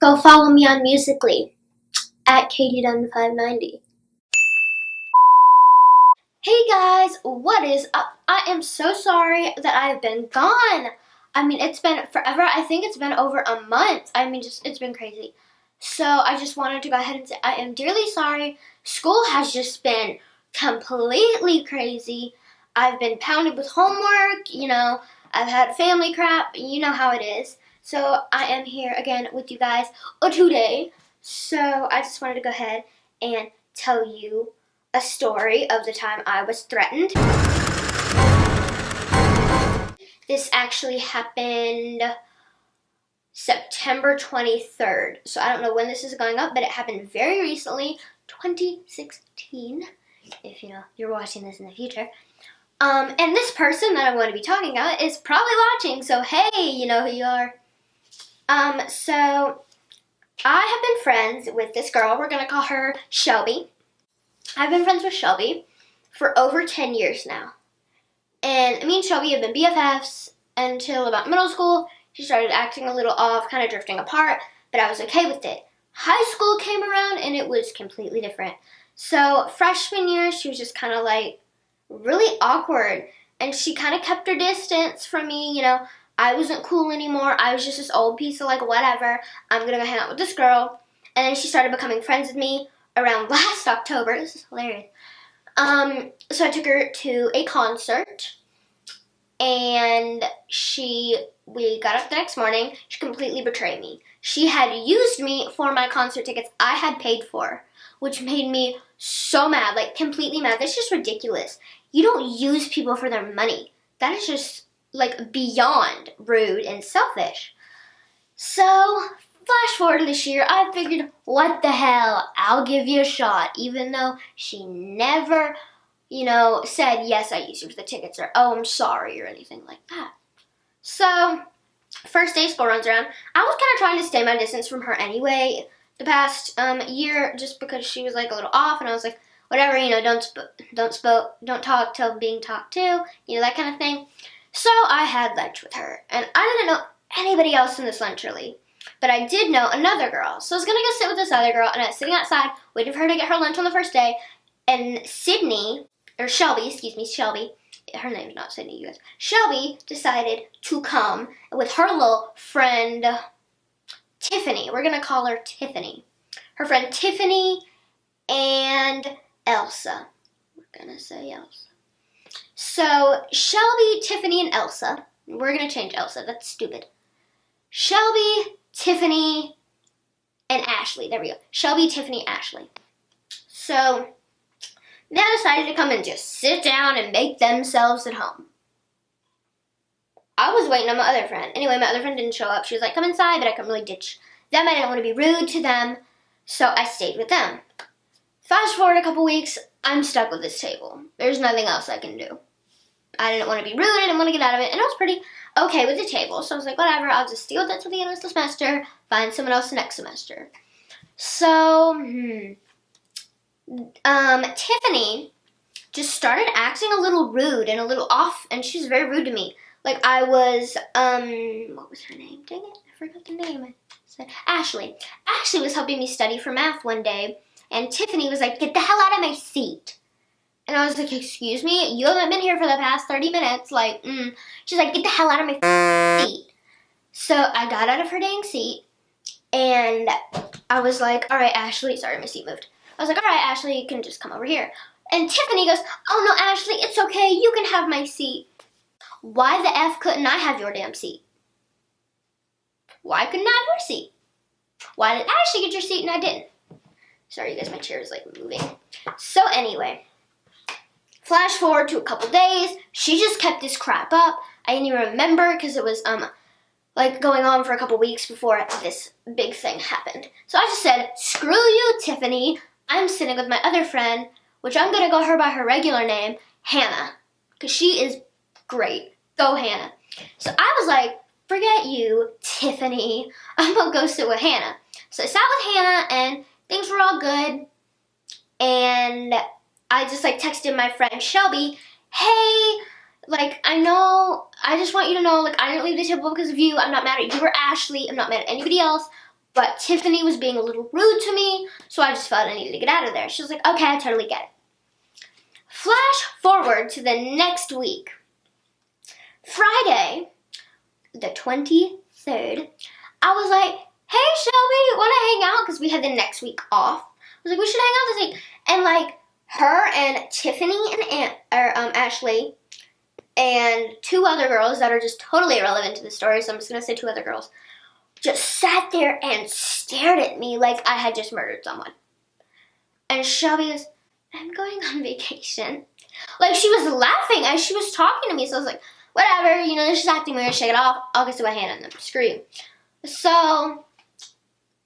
Go follow me on Musical.ly at KatieDunn590. Hey guys, what is up? I am so sorry that I've been gone. I mean, it's been forever. I think it's been over a month. I mean, it's been crazy. So I just wanted to go ahead and say I am dearly sorry. School has just been completely crazy. I've been pounded with homework, I've had family crap, you know how it is. So I am here again with you guys today. So I just wanted to go ahead and tell you a story of the time I was threatened. This actually happened September 23rd. So I don't know when this is going up, but it happened very recently, 2016, if you're watching this in the future. And this person that I'm going to be talking about is probably watching, so hey, you know who you are. So I have been friends with this girl. We're going to call her Shelby. I've been friends with Shelby for over 10 years now. And me and Shelby have been BFFs until about middle school. She started acting a little off, kind of drifting apart, but I was okay with it. High school came around and it was completely different. So freshman year, she was just kind of like really awkward. And she kind of kept her distance from me, I wasn't cool anymore. I was just this old piece of like, whatever. I'm going to go hang out with this girl. And then she started becoming friends with me around last October. This is hilarious. So I took her to a concert. And we got up the next morning. She completely betrayed me. She had used me for my concert tickets I had paid for, which made me so mad, like completely mad. That's just ridiculous. You don't use people for their money. That is just like beyond rude and selfish. So, flash forward to this year, I figured, what the hell, I'll give you a shot, even though she never, said, yes, I used you for the tickets, or, oh, I'm sorry, or anything like that. So, first day school runs around. I was kind of trying to stay my distance from her anyway the past year, just because she was like a little off, and I was like, whatever, don't talk till being talked to, that kind of thing. So I had lunch with her, and I didn't know anybody else in this lunch really, but I did know another girl. So I was going to go sit with this other girl, and I was sitting outside waiting for her to get her lunch on the first day, and Shelby, her name's not Sydney, you guys. Shelby decided to come with her little friend, Tiffany. We're going to call her Tiffany. Her friend Tiffany and Elsa. We're going to say Elsa. So, Shelby, Tiffany, and Elsa. We're going to change Elsa. That's stupid. Shelby, Tiffany, and Ashley. There we go. Shelby, Tiffany, Ashley. So, they decided to come and just sit down and make themselves at home. I was waiting on my other friend. Anyway, my other friend didn't show up. She was like, come inside, but I couldn't really ditch them. I didn't want to be rude to them, so I stayed with them. Fast forward a couple weeks, I'm stuck with this table. There's nothing else I can do. I didn't want to be rude, I didn't want to get out of it, and I was pretty okay with the table. So I was like, whatever, I'll just deal with it till the end of the semester, find someone else next semester. So, Tiffany just started acting a little rude and a little off, and she was very rude to me. Like I was, what was her name? Dang it, I forgot the name. I said Ashley. Ashley was helping me study for math one day, and Tiffany was like, get the hell out of my seat. And I was like, excuse me? You haven't been here for the past 30 minutes. Like, She's like, get the hell out of my seat. So I got out of her dang seat, and I was like, all right, Ashley. Sorry, my seat moved. I was like, all right, Ashley, you can just come over here. And Tiffany goes, oh, no, Ashley, it's okay. You can have my seat. Why the F couldn't I have your damn seat? Why couldn't I have your seat? Why did Ashley get your seat and I didn't? Sorry, you guys, my chair is, like, moving. So, anyway, flash forward to a couple days. She just kept this crap up. I didn't even remember because it was, like, going on for a couple weeks before this big thing happened. So I just said, screw you, Tiffany. I'm sitting with my other friend, which I'm going to call her by her regular name, Hannah, because she is great. Go, Hannah. So I was like, forget you, Tiffany. I'm going to go sit with Hannah. So I sat with Hannah, and things were all good. And I just, like, texted my friend Shelby, hey, like, I just want you to know, like, I didn't leave the table because of you. I'm not mad at you or Ashley. I'm not mad at anybody else. But Tiffany was being a little rude to me, so I just felt I needed to get out of there. She was like, okay, I totally get it. Flash forward to the next week. Friday, the 23rd, I was like, hey, Shelby, want to hang out? Because we had the next week off. I was like, we should hang out this week. And, like, her and Tiffany and Ashley and two other girls that are just totally irrelevant to the story, so I'm just going to say two other girls, just sat there and stared at me like I had just murdered someone. And Shelby was, I'm going on vacation. Like, she was laughing as she was talking to me, so I was like, whatever, you know, she's acting weird, shake it off, I'll get to my hand on them, screw you. So,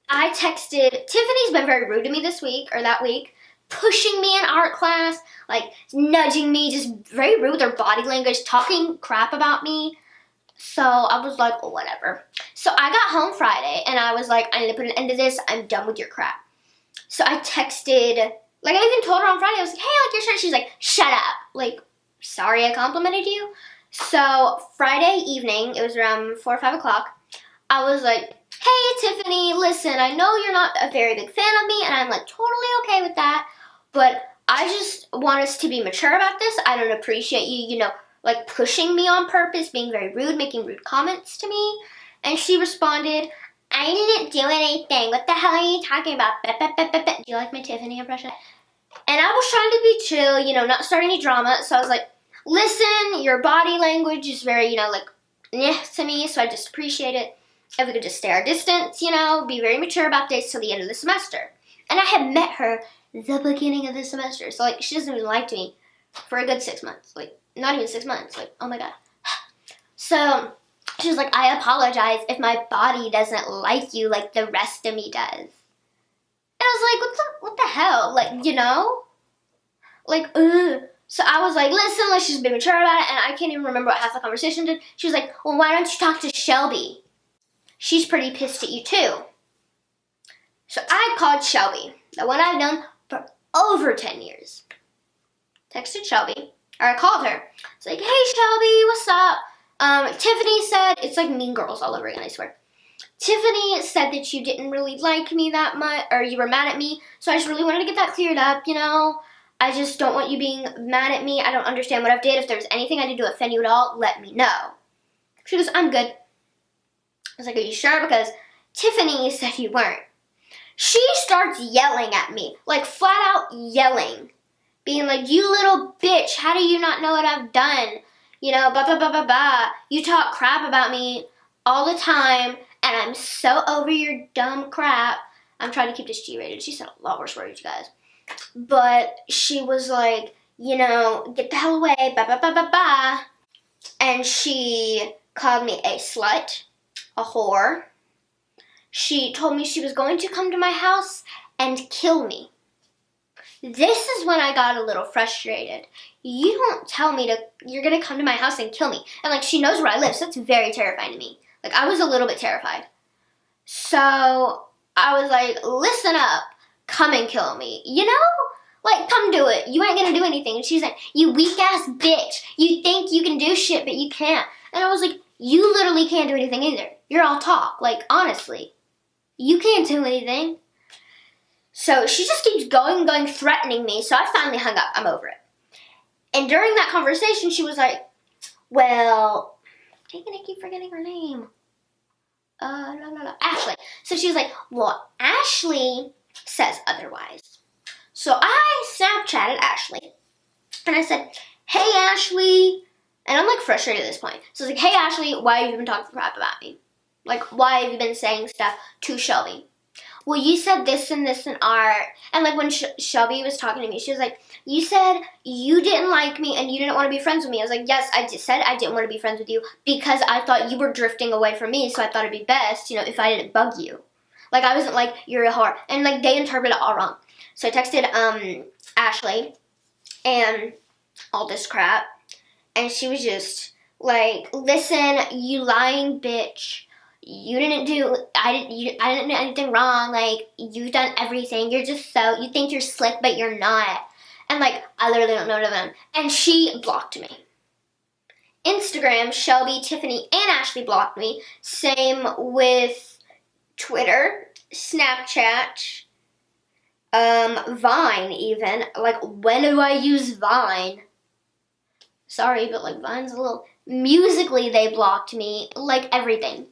I texted, Tiffany's been very rude to me this week, or that week, pushing me in art class, like, nudging me, just very rude with her body language, talking crap about me. So I was like, oh, whatever. So I got home Friday, and I was like, I need to put an end to this. I'm done with your crap. So I texted, like, I even told her on Friday, I was like, hey, I like your shirt. She's like, shut up. Like, sorry I complimented you. So Friday evening, it was around 4 or 5 o'clock, I was like, hey, Tiffany, listen, I know you're not a very big fan of me, and I'm, like, totally okay with that, but I just want us to be mature about this. I don't appreciate you, you know, like, pushing me on purpose, being very rude, making rude comments to me. And she responded, I didn't do anything. What the hell are you talking about? Do you like my Tiffany impression? And I was trying to be chill, you know, not start any drama. So I was like, listen, your body language is very, you know, like, to me, so I just appreciate it. If we could just stay our distance, you know, be very mature about this till the end of the semester. And I had met her the beginning of the semester. So, like, she doesn't even like me for a good 6 months. Like, not even 6 months. Like, oh my god. So, she was like, I apologize if my body doesn't like you like the rest of me does. And I was like, what the hell? Like, you know? Like, ugh. So I was like, listen, let's just be mature about it. And I can't even remember what half the conversation did. She was like, well, why don't you talk to Shelby? She's pretty pissed at you too. So I called Shelby, the one I've known for over 10 years. Texted Shelby. Or I called her. It's like, hey, Shelby, what's up? Tiffany said, it's like Mean Girls all over again, I swear. Tiffany said that you didn't really like me that much, or you were mad at me, so I just really wanted to get that cleared up, you know? I just don't want you being mad at me. I don't understand what I've did. If there's anything I did to offend you at all, let me know. She goes, I'm good. I was like, are you sure? Because Tiffany said you weren't. She starts yelling at me, like flat out yelling. Being like, you little bitch, how do you not know what I've done? You know, blah, blah, blah, blah, blah. You talk crap about me all the time, and I'm so over your dumb crap. I'm trying to keep this G-rated. She said a lot worse words, you guys. But she was like, you know, get the hell away, blah, blah, blah, blah, blah. And she called me a slut, a whore. She told me she was going to come to my house and kill me. This is when I got a little frustrated. You don't tell me you're going to come to my house and kill me. And, like, she knows where I live, so that's very terrifying to me. Like, I was a little bit terrified. So, I was like, listen up. Come and kill me. You know? Like, come do it. You ain't going to do anything. And she's like, you weak-ass bitch. You think you can do shit, but you can't. And I was like, you literally can't do anything either. You're all talk. Like, honestly. You can't do anything. So she just keeps going, threatening me. So I finally hung up. I'm over it. And during that conversation, she was like, well, dang it, I keep forgetting her name. Ashley. So she was like, well, Ashley says otherwise. So I Snapchatted Ashley. And I said, hey, Ashley. And I'm, like, frustrated at this point. So I was like, hey, Ashley, why have you been talking crap about me? Like, why have you been saying stuff to Shelby? Well, you said this and art. And, like, when Shelby was talking to me, she was like, you said you didn't like me and you didn't want to be friends with me. I was like, yes, I just said I didn't want to be friends with you because I thought you were drifting away from me, so I thought it'd be best, you know, if I didn't bug you. Like, I wasn't like, you're a whore. And, like, they interpreted it all wrong. So I texted Ashley and all this crap. And she was just like, listen, you lying bitch. I didn't do anything wrong. Like, you've done everything. You're just you think you're slick, but you're not. And, like, I literally don't know them. And she blocked me. Instagram, Shelby, Tiffany, and Ashley blocked me. Same with Twitter, Snapchat, Vine even. Like, when do I use Vine? Sorry, but, like, Vine's a little... Musically, they blocked me. Like, everything.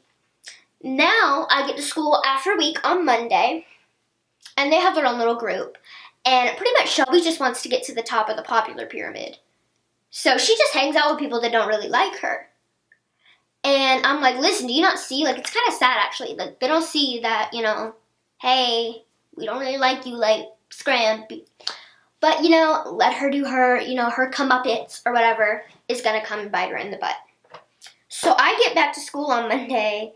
Now, I get to school after a week on Monday. And they have their own little group. And pretty much Shelby just wants to get to the top of the popular pyramid. So she just hangs out with people that don't really like her. And I'm like, listen, do you not see? Like, it's kind of sad, actually. Like, they don't see that, you know, hey, we don't really like you, like, scram. But, you know, let her do her, you know, her comeuppance or whatever is going to come and bite her in the butt. So I get back to school on Monday,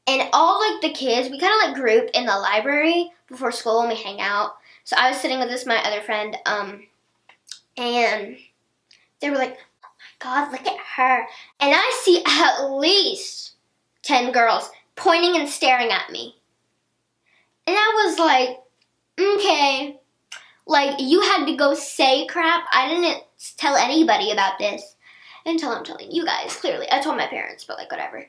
and all, like, the kids, we kind of, like, group in the library before school and we hang out. So I was sitting with my other friend, and they were like, oh my God, look at her. And I see at least 10 girls pointing and staring at me. And I was like, okay. Like, you had to go say crap. I didn't tell anybody about this until I'm telling you guys, clearly. I told my parents, but, like, whatever.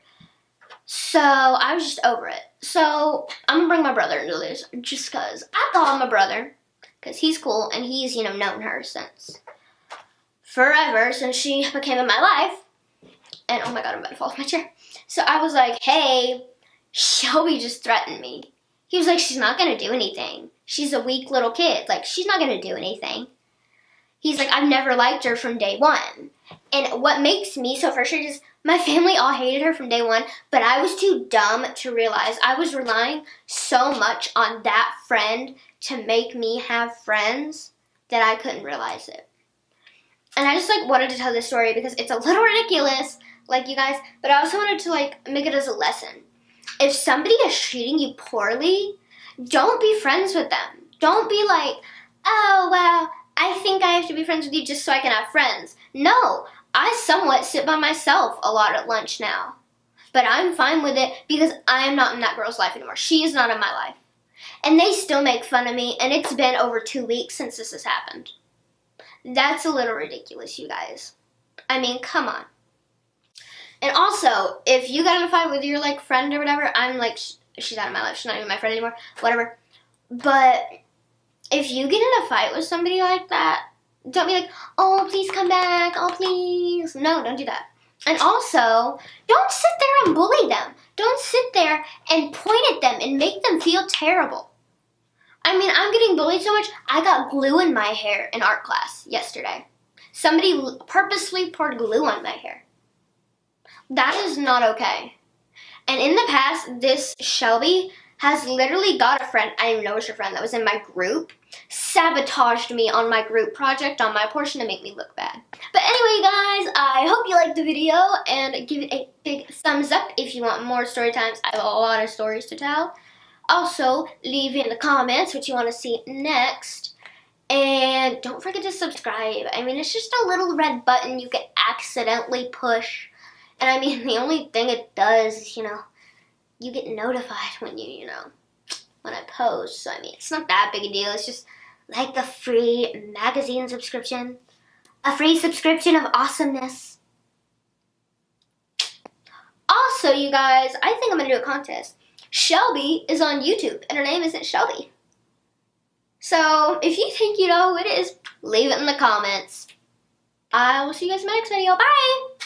So I was just over it. So I'm going to bring my brother into this just because I call him a brother because he's cool and he's, you know, known her since forever, since she became in my life. And oh my God, I'm about to fall off my chair. So I was like, hey, Shelby just threatened me. He was like, she's not going to do anything. She's a weak little kid. Like, she's not going to do anything. He's like, I've never liked her from day one. And what makes me so frustrated is my family all hated her from day one, but I was too dumb to realize I was relying so much on that friend to make me have friends that I couldn't realize it. And I just, like, wanted to tell this story because it's a little ridiculous, like, you guys, but I also wanted to, like, make it as a lesson. If somebody is treating you poorly, don't be friends with them. Don't be like, oh, well, I think I have to be friends with you just so I can have friends. No, I somewhat sit by myself a lot at lunch now. But I'm fine with it because I am not in that girl's life anymore. She is not in my life. And they still make fun of me, and it's been over 2 weeks since this has happened. That's a little ridiculous, you guys. I mean, come on. And also, if you got in a fight with your, like, friend or whatever, I'm like, she's out of my life. She's not even my friend anymore. Whatever. But if you get in a fight with somebody like that, don't be like, oh, please come back. Oh, please. No, don't do that. And also, don't sit there and bully them. Don't sit there and point at them and make them feel terrible. I mean, I'm getting bullied so much, I got glue in my hair in art class yesterday. Somebody purposely poured glue on my hair. That is not okay. And in the past, this Shelby has literally got a friend, I didn't even know it was your friend, that was in my group, sabotaged me on my group project on my portion to make me look bad. But anyway, guys, I hope you liked the video and give it a big thumbs up if you want more story times. I have a lot of stories to tell. Also, leave in the comments what you want to see next. And don't forget to subscribe. I mean, it's just a little red button you can accidentally push. And I mean, the only thing it does is, you know, you get notified when you know, when I post. So, I mean, it's not that big a deal. It's just like the free magazine subscription. A free subscription of awesomeness. Also, you guys, I think I'm going to do a contest. Shelby is on YouTube, and her name isn't Shelby. So, if you think you know who it is, leave it in the comments. I will see you guys in my next video. Bye!